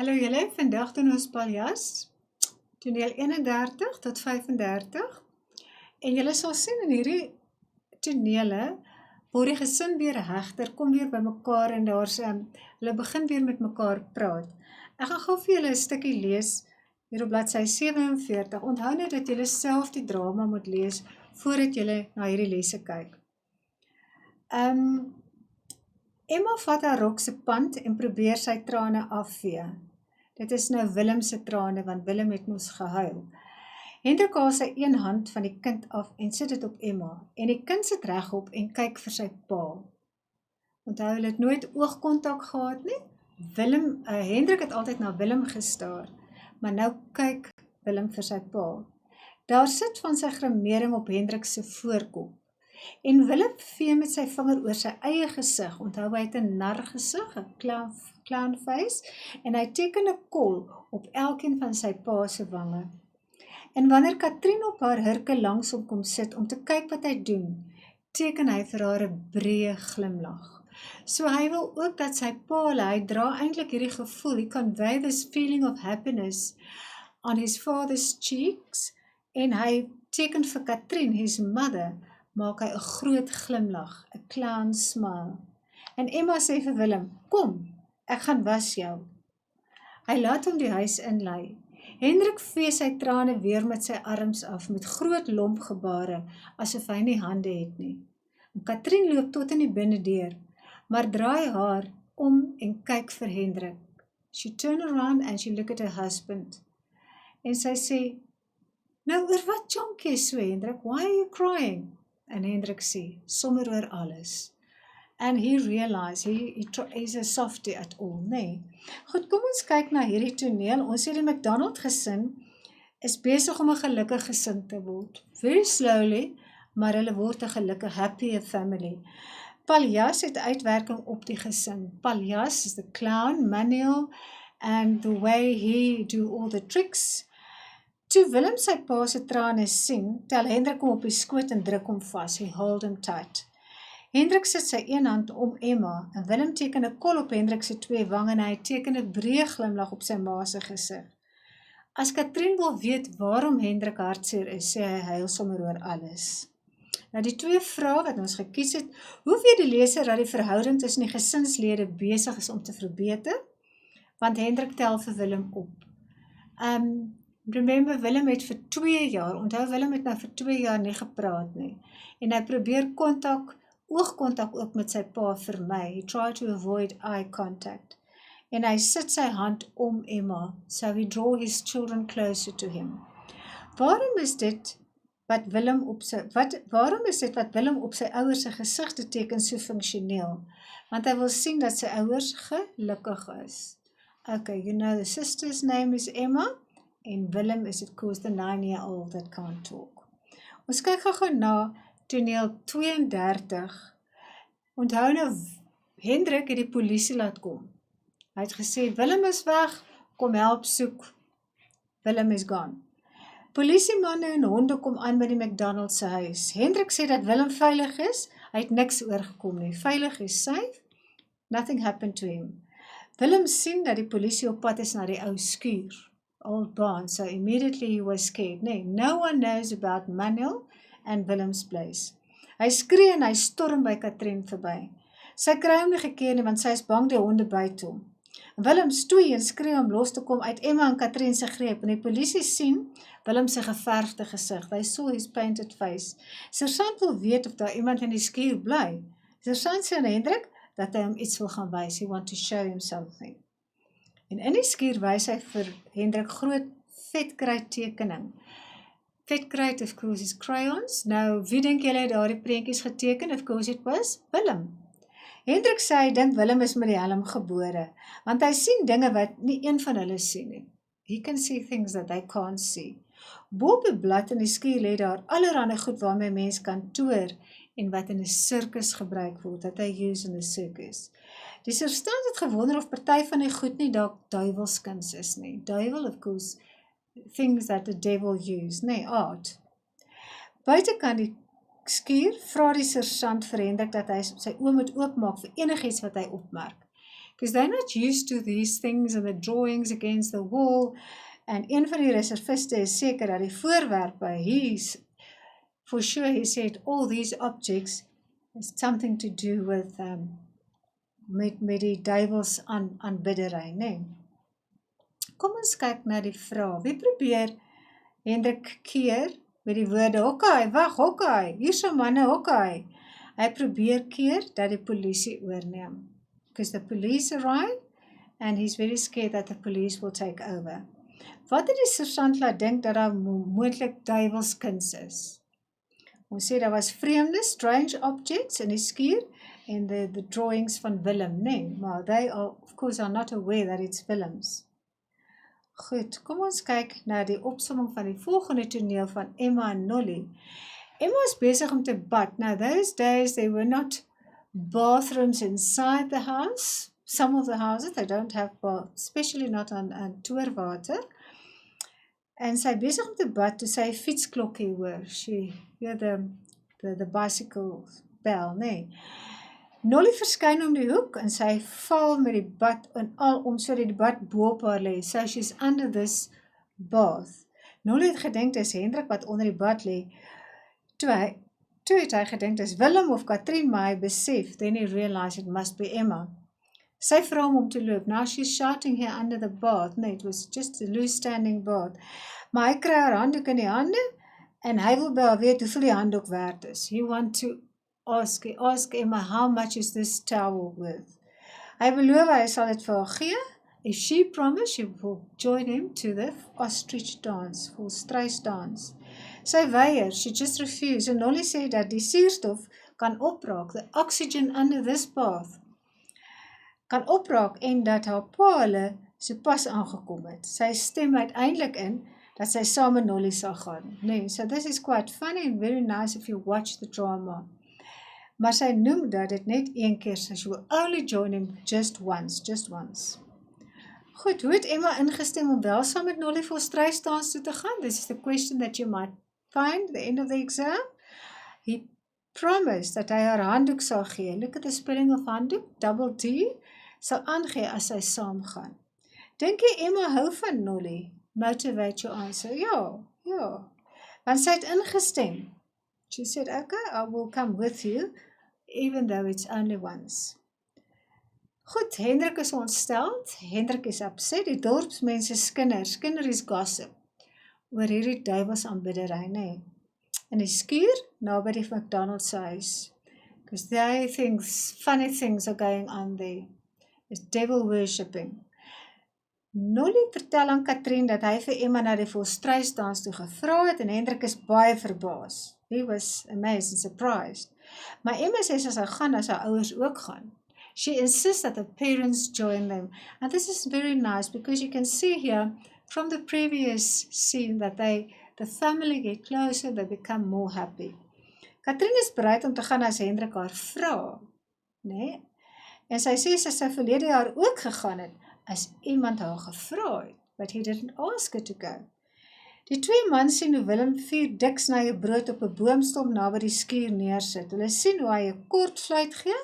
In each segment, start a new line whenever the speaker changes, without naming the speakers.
Hallo julle, vandag doen ons Paljas, toneel 31 tot 35. En julle sal sien in hierdie tonele word die gesin weer hegter, kom weer by mekaar en hulle begin weer met mekaar praat. Ek gaan gou vir julle 'n stukkie lees hier op bladsy 47. Onthou net dat julle self die drama moet lees voordat julle na hierdie lesse kyk. Emma vat haar rok se pand en probeer sy trane afvee. Dit is nou Willem se trane, want Willem het mos gehuil. Hendrik haal sy een hand van die kind af en sit dit op Emma, en die kind sit regop en kyk vir sy pa. Onthou, hulle het nooit oogkontak gehad nie. Hendrik het altyd na Willem gestaar, maar nou kyk Willem vir sy pa. Daar sit van sy grimering op Hendrik se voorkop. En Willem vee met sy vinger oor sy eie gesig. Onthou, hy het 'n nar gesig, 'n clown face, en hy teken 'n kol op elkeen van sy pa se wange. En wanneer Katrien op haar hurke langs hom kom sit om te kyk wat hy doen, teken hy vir haar 'n breë glimlag. So hy wil ook dat sy pa, hy dra eintlik hierdie gevoel, he convey this feeling of happiness on his father's cheeks, en hy teken vir Katrien, his mother, maak hy 'n groot glimlag, 'n clown smile. En Emma sê vir Willem, kom, ek gaan was jou. Hy laat hom die huis inlei. Hendrik vee sy trane weer met sy arms af, met groot lompgebare, asof hy nie hande het nie. En Katrien loop tot in die binnendeur, maar draai haar om en kyk vir Hendrik. She turn around and she look at her husband. En sy sê, nou oor wat jonk jy so, Hendrik? Why are you crying? En Hendrik sê, sommer oor alles. And he realized, he's a softie at all, nee. Goed, kom ons kyk na hierdie toneel. Ons sê die McDonald gesin is besig om 'n gelukkige gesin te word. Very slowly, maar hulle word 'n gelukkige, happier family. Paljas het uitwerking op die gesin. Paljas is the clown, Manuel, and the way he do all the tricks. Toe Willem sy pa se trane sien, tel Hendrik hom op die skoot en druk hom vas. He hold him tight. Hendrik sit sy een hand om Emma, en Willem teken 'n kol op Hendrik se twee wange, en hy teken 'n breë glimlag op sy ma se gesig. As Katrien wil weet waarom Hendrik hartseer is, sê hy huil sommer oor alles. Nou die twee vrae wat ons gekies het, hoe weet die leser dat die verhouding tussen die gesinslede besig is om te verbeter? Want Hendrik tel vir Willem op. Remember, Willem het vir 2 jaar, onthou Willem het nou vir 2 jaar nie gepraat nie, en hy probeer oogkontak ook met sy pa vermy. He tried to avoid eye contact. En hy sit sy hand om Emma, so he draw his children closer to him. Waarom is dit wat Willem op sy ouers se gesigte teken so funksioneel? Want hy wil sien dat sy ouers gelukkig is. Okay, you know the sister's name is Emma, en Willem is of course the 9-year-old that can't talk. Ons kyk gou na toneel 32. Onthou nou, Hendrik het die polisie laat kom. Hy het gesê, Willem is weg, kom help soek. Willem is gone. Polisiemanne en honde kom aan by die McDonald se huis. Hendrik sê dat Willem veilig is, hy het niks oorgekom nie. Veilig is safe, nothing happened to him. Willem sien dat die polisie op pad is na die ou skuur, old barn, so immediately he was scared. Nee, no one knows about Manuel and Willem's place. Hy skree en hy storm by Katrien verby. Sy kry hom nie gekeer nie, want sy is bang die honde byt hom. Willem stoei en skree om los te kom uit Emma en Katrien se greep, en die polisie sien Willem se geverfde gesig. They saw his painted face. Sersant wil weet of daar iemand in die skuur bly. Sersant sê aan Hendrik dat hy hom iets wil gaan wys. He want to show him something. En in die skuur wys hy vir Hendrik groot vetkruit tekening. Vetkruit, of course, is crayons. Nou, wie dink julle het daardie prentjies geteken? Of course it was Willem. Hendrik sê hy dink Willem is met die helm gebore, want hy sien dinge wat nie een van hulle sien nie. He can see things that they can't see. Bo op die blad in die skuur lê daar allerhande goed waarmee mens kan toer en wat in 'n sirkus gebruik word, that they use in a circus. Die serstant het gewonder of party van die goed nie dalk duiwelskuns is nie. Duiwel, of course, things that the devil use, nee, art. Buitekant die skuur vra die sersant vir Hendrik dat hy sy oë moet oopmaak vir enigiets wat hy opmerk. because they're not used to these things and the drawings against the wall. En een van die reserviste is seker dat die voorwerpe, for sure he said all these objects is something to do with met die duivels aanbiddery, nee. Kom ons kyk na die vraag. Wie probeer Hendrik keer met die woorde, Hokkai, wag, Hokkai, hier so manne, Hokkai. Hy probeer keer dat die polisie oorneem. Because the police arrive and he's very scared that the police will take over. Wat het die sergeant laat dink dat daar moontlik duiwelskins is? Ons sê daar was vreemde, strange objects in die skuur en the drawings van Willem, nee, maar they are, of course are not aware that it's Willem's. Goed, kom ons kyk na die opsomming van die volgende toneel van Emma en Nolly. Emma is besig om te bad. Now those days there were not bathrooms inside the house. Some of the houses they don't have baths, especially not on toerwater. En sy besig om te bad toe sy fietsklokkie hoor. She hear the bicycle bell, nee. Nolly verskyn om die hoek en sy val met die bad en al sodat die bad bo op haar lê. So she's under this bath. Nolly het gedink dis Hendrik wat onder die bad lê. Toe het hy gedink dis Willem of Katrien, maar hy besef, then he realized it must be Emma. Sy vra hom om te loop. Now she's shouting here under the bath. Nee, it was just a loose standing bath. Maar hy kry haar handdoek in die hande en hy wil by haar weet hoeveel die handdoek werd is. He want to ask Emma, how much is this towel worth? Hy beloof hy sal dit vir haar gee. If she promise, she will join him to the ostrich dance, volstruis dance. Sy weier, she just refused. En Nolly sê dat die suurstof kan opraak, the oxygen under this bath, kan opraak en dat haar pa hulle so pas aangekom het. Sy stem uiteindelik in dat sy saam met Nolly sal gaan. Nee, so this is quite funny and very nice if you watch the drama. Maar sy noem dat dit net een keer, so she will only join him just once. Goed, hoe het Emma ingestem om wel saam met Nolly volstruisdans toe te gaan? This is the question that you might find at the end of the exam. He promised dat hy haar handdoek sal gee. Look at the spelling of handdoek, double D, sal aangee as sy saam gaan. Dink jy Emma hou van Nolly? Motivate your answer. Ja. Want sy het ingestem. She said, okay, I will come with you, even though it's only once. Goed, Hendrik is ontsteld, Hendrik is upset, die dorpsmense skinder is gossip, oor hierdie duivels aanbiddery, nee. In die skuur, naby die McDonald's huis, because they think funny things are going on there. It's devil worshipping. Nolly vertel aan Katrien dat hy vir Emma na die volstruisdans toe gevra het en Hendrik is baie verbaas. He was amazed and surprised. Maar Emma sê as hy gaan, as haar ouers ook gaan. She insists that the parents join them. And this is very nice because you can see here from the previous scene that the family get closer, they become more happy. Katrien is bereid om te gaan as Hendrik haar vra. Nee? En sy sê sy verlede jaar ook gegaan het as iemand haar gevra het, but he didn't ask her to go. Die twee mans sien hoe Willem 4 dik snye brood op 'n boomstam naby die skuur neersit. Hulle sien hoe hy 'n kort fluit gee,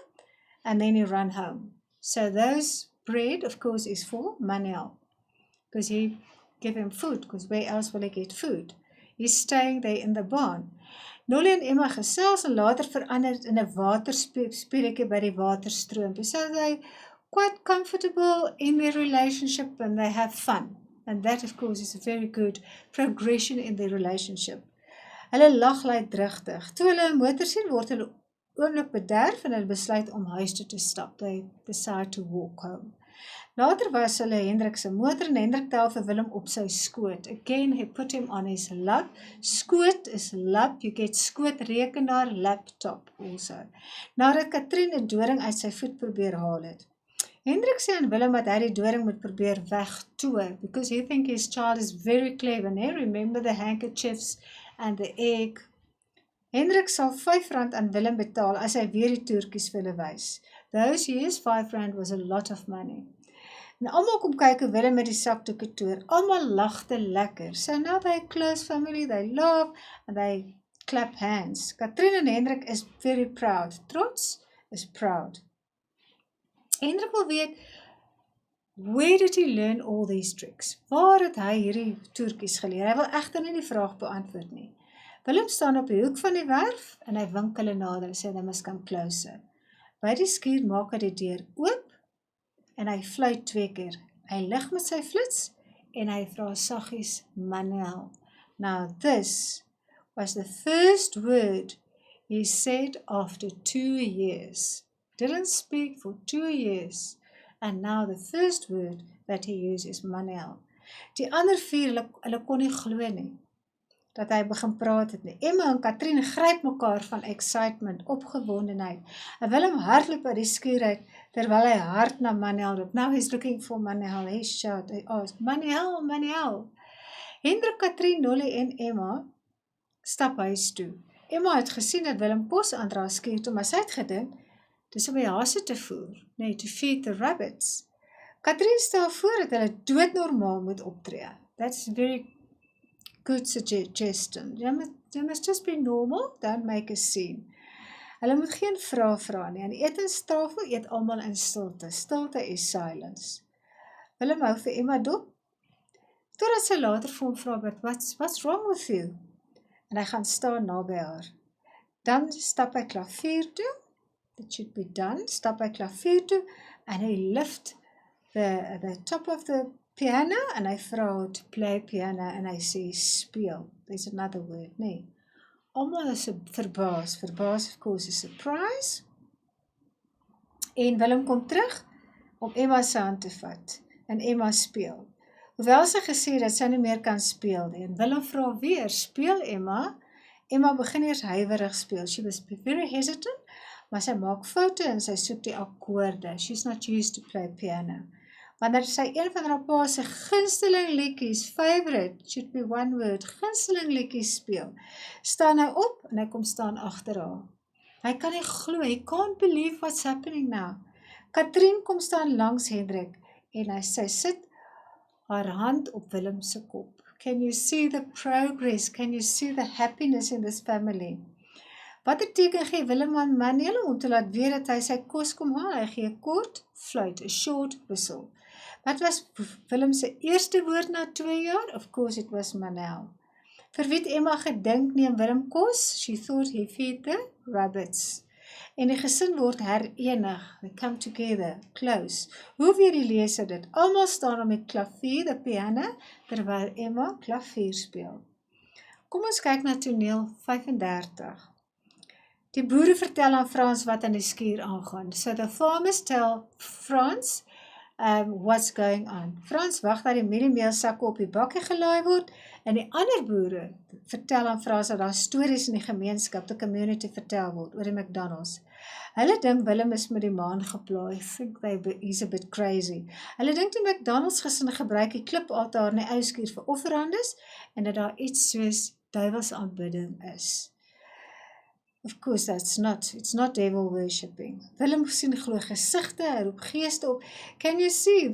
and then he run home. So those bread, of course, is for Manel, because he gave him food, because where else will he get food? He's staying there in the barn. Nolly en Emma gesels en later verander het in 'n waterspeletjie by die waterstroompie. So they quite comfortable in their relationship and they have fun. And that, of course, is a very good progression in their relationship. Hulle lag luidrigtig. Toe hulle 'n motor sien, word hulle oomblik bederf en hulle besluit om huis toe te stap. They decide to walk home. Later was hulle Hendrik se motor en Hendrik tel vir Willem op sy skoot. Again, he put him on his lap. Skoot is lap. You get skoot, rekenaar, laptop also. Nadat Katrien 'n doring uit sy voet probeer haal het. Hendrik sê aan Willem dat hy die doring moet probeer wegtoe, because he think his child is very clever. And remember the handkerchiefs and the egg. Hendrik sal R5 aan Willem betaal as hy weer die toertjies vir hulle wys. Those years, R5 was a lot of money. En almal kom kyk hoe Willem met die sakdoeke toer. Almal lagte lekker. So now they close family, they laugh and they clap hands. Katrien en Hendrik is very proud. Trots is proud. Hendrik wil weet, where did he learn all these tricks? Waar het hy hierdie toertjies geleer? Hy wil egter nie die vraag beantwoord nie. Willem staan op die hoek van die werf en hy wink hulle nader, sê they must come closer. By die skuur maak hy die deur oop en hy fluit 2 keer. Hy lig met sy flits en hy vra saggies Manuel. Now this was the first word he said after 2 years. Didn't speak for 2 years. And now the first word that he used is Manuel. Die ander 4, hulle kon nie glo nie, dat hy begin praat het nie. Emma en Katrien gryp mekaar van excitement, opgewondenheid. En Willem hardloop uit die skuur uit, terwyl hy hard na Manuel roep. Now he's looking for Manuel. He shout, he asked, Manuel, Manuel. Hendrik, Katrien, Dolly en Emma stap huis toe. Emma het gesien dat Willem kos aandra skuur toe, maar sy het gedink, dis om die hase te voer, nee, to feed the rabbits. Katrien stel voor dat hulle doodnormaal moet optree. That's a very good suggestion. You must just be normal, don't make a scene. Hulle moet geen vrae vra nie. Aan die etenstafel eet almal in stilte. Stilte is silence. Willem hou vir Emma dop, totdat sy later vir hom vra, but what's wrong with you? En hy gaan staan naby haar. Dan stap hy klavier toe, it should be done, stap hy klavier toe, en hy lift the top of the piano, en hy vra to play piano, en hy sê speel. There's another word, nee. Almal is verbaas, of course, is surprise. En Willem kom terug, om Emma se hand te vat, en Emma speel. Hoewel sy gesê dat sy nie meer kan speel nie, en Willem vra weer, speel Emma? Emma begin eers huiwerig speel, she was very hesitant, maar sy maak foute en sy soek die akkoorde. She's not used to play piano. Wanneer sy een van haar pa se gunsteling liedjies, favorite, should be one word, gunsteling liedjies speel, staan hy op en hy kom staan agter haar. Hy kan nie glo, he can't believe what's happening now. Katrien kom staan langs Hendrik en sy sit haar hand op Willem se kop. Can you see the progress? Can you see the happiness in this family? Wat het teken gee Willem aan Manuel om te laat weet dat hy sy kos kom haal? Hy gee 'n kort fluit, 'n short whistle. Wat was Willem se eerste woord na 2 jaar? Of course it was Manuel. Vir wie het Emma gedink neem Willem kos? She thought he feed the rabbits. En die gesin word herenig. They come together, close. Hoe weer die leser dit? Almal staan om die klavier, die piano, terwyl Emma klavier speel. Kom ons kyk na toneel 35. Die boere vertel aan Frans wat aan die skuur aangaan. So the farmers tell Frans what's going on. Frans wag dat die mieliemeelsakke op die bakkie gelaai word en die ander boere vertel aan Frans dat daar stories in die gemeenskap, the community vertel word oor die McDonald's. Hulle dink Willem is met die maan geplaai. I think he's a bit crazy. Hulle dink die McDonald's gesin gebruik die klipaltaar in die ou skuur vir offerandes en dat daar iets soos duiwels aanbidding is. Of course, it's not devil worshipping. Willem sien glo gesigte, hy roep geeste op. Can you see,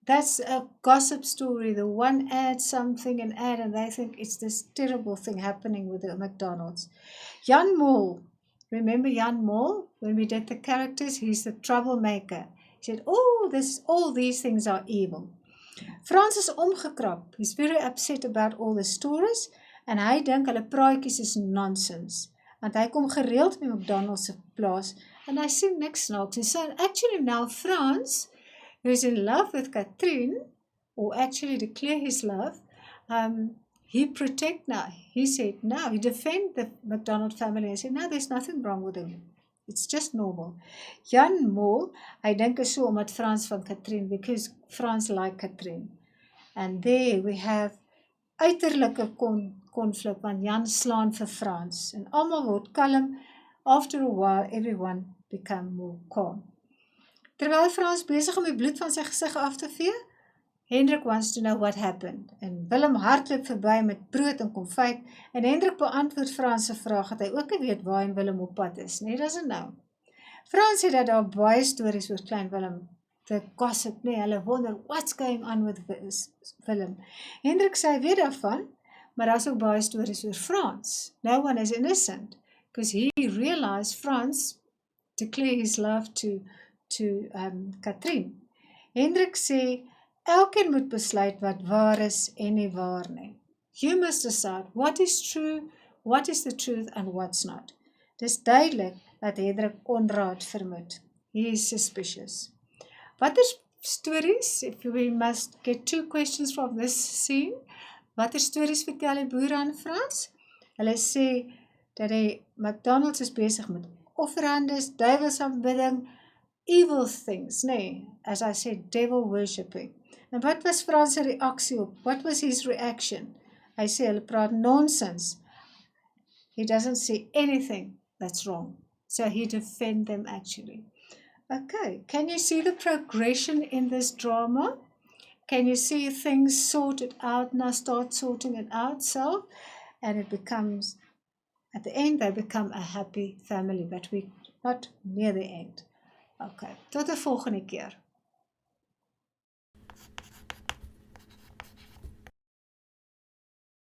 that's a gossip story. The one adds something and they think it's this terrible thing happening with the McDonald's. Jan Mol, remember Jan Mol? When we did the characters, he's the troublemaker. He said, all these things are evil. Frans is omgekrap. He's very upset about all the stories en hy dink hulle praatjies is nonsense. Want hy kom gereeld by McDonald's se plaas en hy sien niks snaaks. And so actually now Frans, who is in love with Katrien, or actually declare his love, he protect now. He said, no, he defend the McDonald family and said, no, there's nothing wrong with him. It's just normal. Jan Mol, hy dink is so omdat Frans van Katrien, because Frans like Katrien. And there we have uiterlike konflik, want Jan slaan vir Frans, en almal word kalm. After a while, everyone become more calm. Terwyl Frans besig om die bloed van sy gesig af te vee, Hendrik wants to know what happened, en Willem hardloop verby met brood en konfyt, en Hendrik beantwoord Frans se vraag, dat hy ook nie weet waar Willem op pad is, nee, doesn't know. Frans sê dat daar baie stories oor klein Willem, the gossip, nee, hulle wonder, what's going on with Willem. Hendrik sê hy weet daarvan, maar daar is ook baie stories oor Frans. No one is innocent, because he realized Frans declare his love to to Katrien. Hendrik sê, elkeen moet besluit wat waar is en nie waar nie. You must decide what is true, what is the truth and what's not. Dis duidelik dat Hendrik onraad vermoed. He is suspicious. Watter stories, if we must get 2 questions from this scene, watter stories vertel die boer aan Frans? Hulle sê dat die McDonald's is besig met offerhandes, duivelsaanbidding, evil things, nee, as I said, devil worshipping. En wat was Frans se reaksie op? What was his reaction? Hy sê hulle praat nonsense. He doesn't see anything that's wrong. So he defends them actually. Okay, can you see the progression in this drama? Can you see things sorted out now, start sorting it out self? And it becomes, at the end, they become a happy family, but we're not near the end. Okay, tot 'n volgende keer.